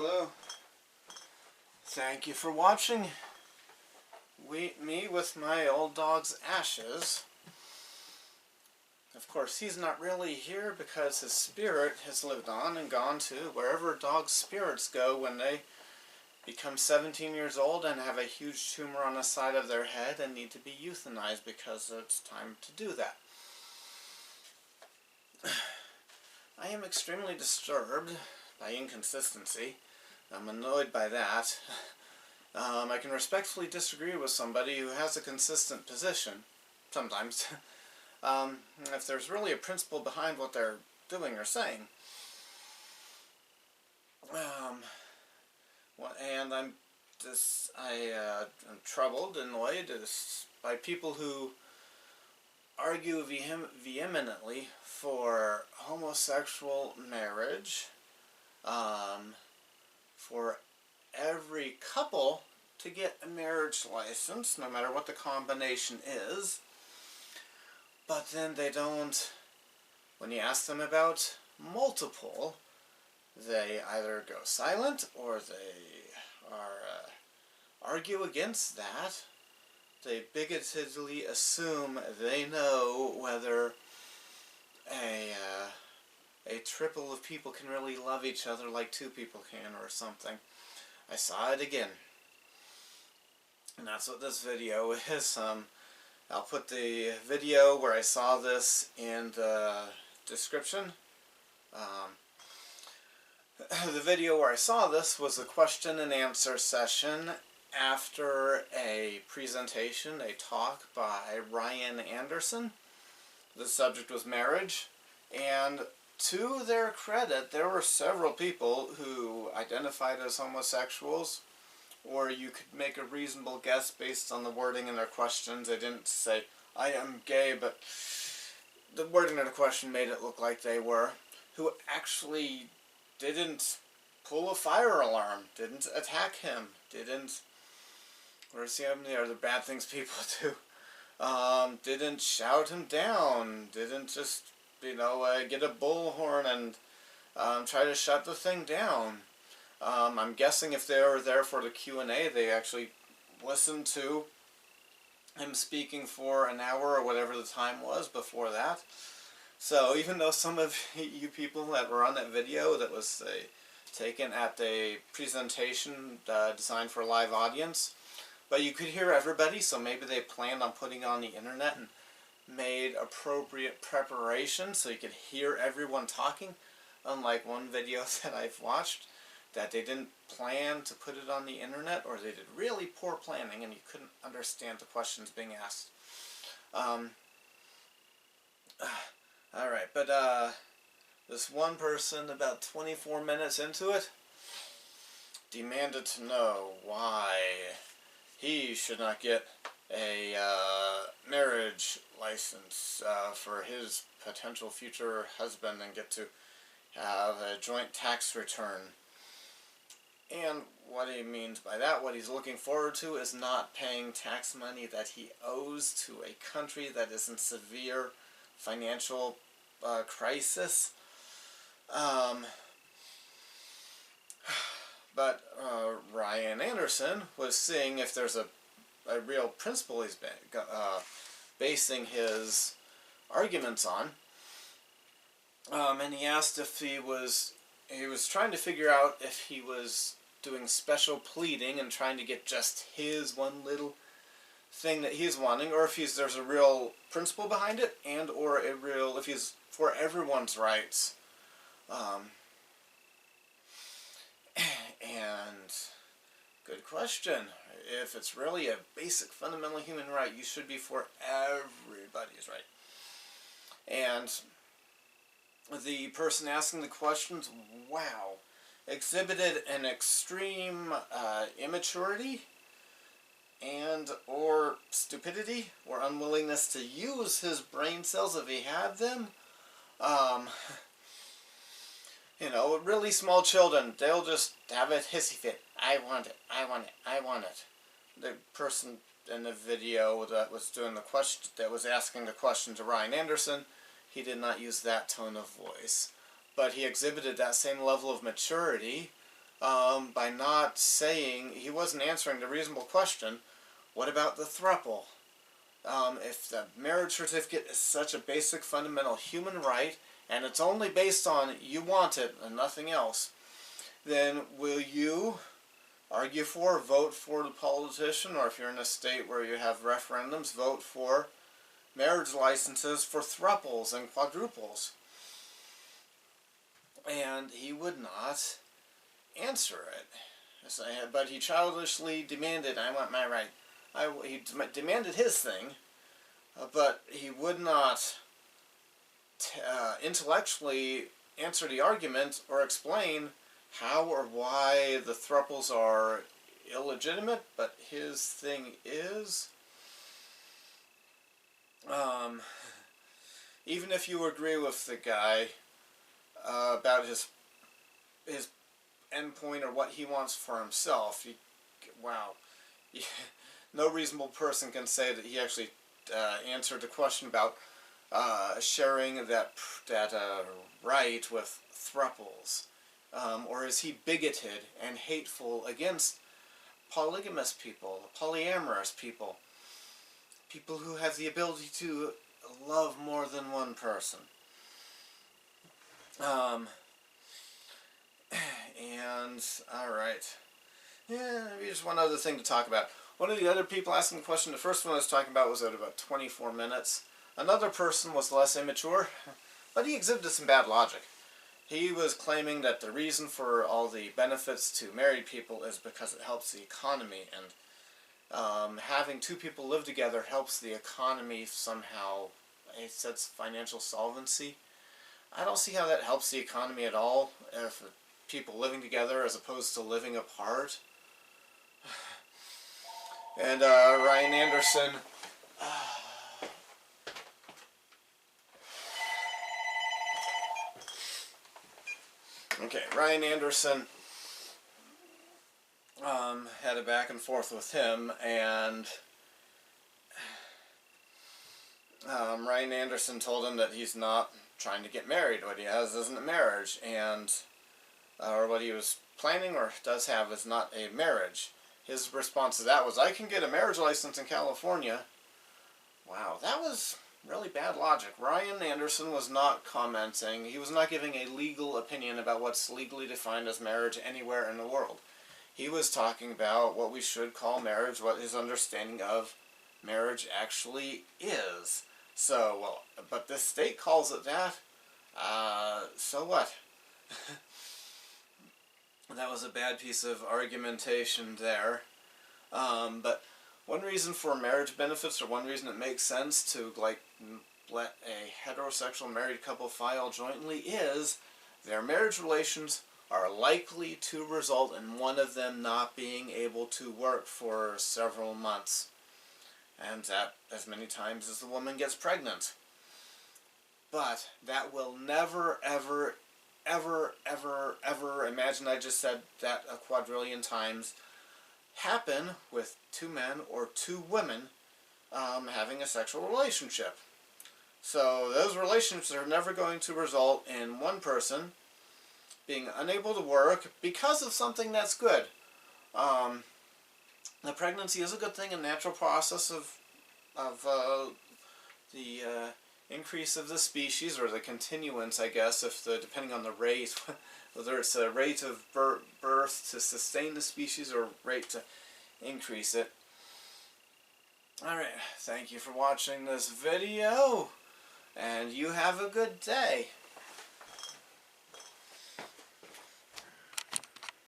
Hello. Thank you for watching me with my old dog's ashes. Of course, he's not really here because his spirit has lived on and gone to wherever dogs' spirits go when they become 17 years old and have a huge tumor on the side of their head and need to be euthanized because it's time to do that. I am extremely disturbed by inconsistency. I'm annoyed by that. I can respectfully disagree with somebody who has a consistent position, sometimes, if there's really a principle behind what they're doing or saying. And I'm troubled, annoyed by people who argue vehemently for homosexual marriage, for every couple to get a marriage license, no matter what the combination is, but then they don't, when you ask them about multiple, they either go silent or they argue against that. They bigotedly assume they know whether a triple of people can really love each other like two people can or something. I saw it again. And that's what this video is. I'll put the video where I saw this in the description. The video where I saw this was a question and answer session after a presentation, a talk by Ryan Anderson. The subject was marriage, and to their credit, there were several people who identified as homosexuals, or you could make a reasonable guess based on the wording in their questions. They didn't say, I am gay, but the wording of the question made it look like they were, who actually didn't pull a fire alarm, didn't attack him, didn't, or see how many other bad things people do, didn't shout him down, didn't just, get a bullhorn and try to shut the thing down. I'm guessing if they were there for the Q&A, they actually listened to him speaking for an hour or whatever the time was before that. So even though some of you people that were on that video that was taken at the presentation designed for a live audience, but you could hear everybody, so maybe they planned on putting it on the internet and made appropriate preparation so you could hear everyone talking, unlike one video that I've watched that they didn't plan to put it on the internet, or they did really poor planning and you couldn't understand the questions being asked. Alright, but this one person, about 24 minutes into it, demanded to know why he should not get a marriage license for his potential future husband and get to have a joint tax return. And what he means by that, what he's looking forward to, is not paying tax money that he owes to a country that is in severe financial crisis. But Ryan Anderson was seeing if there's a real principle he's basing his arguments on. And he asked if he was trying to figure out if he was doing special pleading and trying to get just his one little thing that he's wanting, or if there's a real principle behind it, and or if he's for everyone's rights. And good question. If it's really a basic fundamental human right, you should be for everybody's right. And the person asking the questions, wow, exhibited an extreme immaturity and or stupidity or unwillingness to use his brain cells if he had them. Really small children, they'll just have a hissy fit. I want it, I want it, I want it. The person in the video that was doing the question, that was asking the question to Ryan Anderson, he did not use that tone of voice. But he exhibited that same level of maturity by not saying, he wasn't answering the reasonable question, what about the throuple? If the marriage certificate is such a basic fundamental human right, and it's only based on you want it and nothing else, then will you argue for, vote for the politician, or if you're in a state where you have referendums, vote for marriage licenses for thruples and quadruples? And he would not answer it. But he childishly demanded, I want my right. He demanded his thing, but he would not intellectually answer the argument or explain how or why the thruples are illegitimate, but his thing is. Even if you agree with the guy about his endpoint or what he wants for himself, no reasonable person can say that he actually answered the question about sharing that right with thruples. Or is he bigoted and hateful against polygamous people, polyamorous people, people who have the ability to love more than one person? And, alright. Yeah, maybe just one other thing to talk about. One of the other people asking the question, the first one I was talking about was at about 24 minutes. Another person was less immature, but he exhibited some bad logic. He was claiming that the reason for all the benefits to married people is because it helps the economy, and having two people live together helps the economy somehow. He said financial solvency. I don't see how that helps the economy at all, if people living together as opposed to living apart. And Ryan Anderson, Ryan Anderson had a back and forth with him, and Ryan Anderson told him that he's not trying to get married. What he has isn't a marriage, and or what he was planning or does have is not a marriage. His response to that was, I can get a marriage license in California. Wow, that was really bad logic. Ryan Anderson was not commenting. He was not giving a legal opinion about what's legally defined as marriage anywhere in the world. He was talking about what we should call marriage, what his understanding of marriage actually is. So, well, but this state calls it that. So what? That was a bad piece of argumentation there. But one reason for marriage benefits, or one reason it makes sense to let a heterosexual married couple file jointly, is their marriage relations are likely to result in one of them not being able to work for several months. And that as many times as the woman gets pregnant. But that will never, ever, ever, ever, ever, imagine I just said that a quadrillion times, happen with two men or two women having a sexual relationship. So those relationships are never going to result in one person being unable to work because of something that's good. The pregnancy is a good thing, a natural process of the increase of the species, or the continuance, I guess, depending on the rate, whether it's a rate of birth to sustain the species or rate to increase it. Alright, thank you for watching this video, and you have a good day.